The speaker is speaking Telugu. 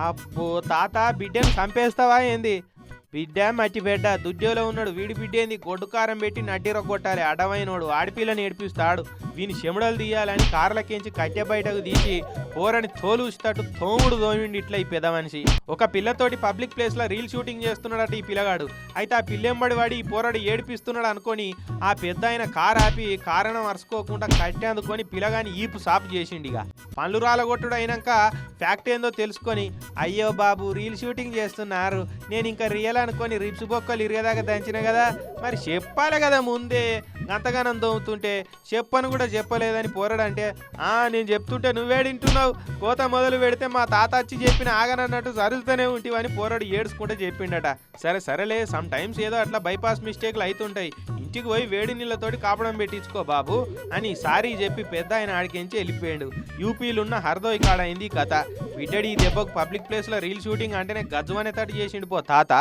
అబ్బో తాత బిడ్డను చంపేస్తావా ఏంది? బిడ్డ మట్టి బిడ్డ దుడ్డోలో ఉన్నాడు. వీడి బిడ్డ ఏంది గొడ్డుకారం పెట్టి నడ్డిరొగ్గొట్టాలి. అడవైనోడు ఆడిపిల్లని ఏడిపిస్తాడు. వీని చెమడలు తీయాలని కార్లకేంచి కట్టె బయటకు తీసి పోరని తోలుస్తట్టు తోముడు తోమిండి ఇట్లా ఈ పెద్ద మనిషి. ఒక పిల్లతోటి పబ్లిక్ ప్లేస్ లో రీల్ షూటింగ్ చేస్తున్నాడట ఈ పిల్లగాడు. అయితే ఆ పిల్లెంబడి వాడి ఈ పోరాడు ఏడిపిస్తున్నాడు అనుకొని ఆ పెద్ద ఆయన కారు ఆపి కారణం అరుచుకోకుండా కట్టె అందుకొని పిల్లగాని ఈపు సాపు చేసిండు. ఇక పనులు రాలగొట్టుడు అయినాక ఫ్యాక్ట్ ఏందో తెలుసుకొని అయ్యో బాబు రీల్ షూటింగ్ చేస్తున్నారు, నేను ఇంకా రియల్ అనుకొని రిప్స్ బొక్కలు ఇరిగేదాకా దంచిన కదా, మరి చెప్పాలి కదా ముందే. గంతగానం దోముతుంటే చెప్పను కూడా చెప్పలేదని పోరాడంటే నేను చెప్తుంటే నువ్వేడింటున్నావు, కోత మొదలు పెడితే మా తాత వచ్చి చెప్పిన ఆగనన్నట్టు జరుగుతూనే ఉంటివని పోరాడు ఏడుచుకుంటే చెప్పిండట. సరే సరేలే, సమ్ టైమ్స్ ఏదో అట్లా బైపాస్ మిస్టేక్లు అవుతుంటాయి, ఇంటికి పోయి వేడి నీళ్ళతోటి కాపడం పెట్టించుకో బాబు అని సారీ చెప్పి పెద్ద ఆయన ఆడికించి వెళ్ళిపోయాడు. యూపీలున్న హర్దోయ్ కాడ అయింది కథ. బిడ్డడి ఈ దెబ్బకు పబ్లిక్ ప్లేస్ లో రీల్ షూటింగ్ అంటేనే గజ్జమనే తట్టు చేసిండు పో తాత.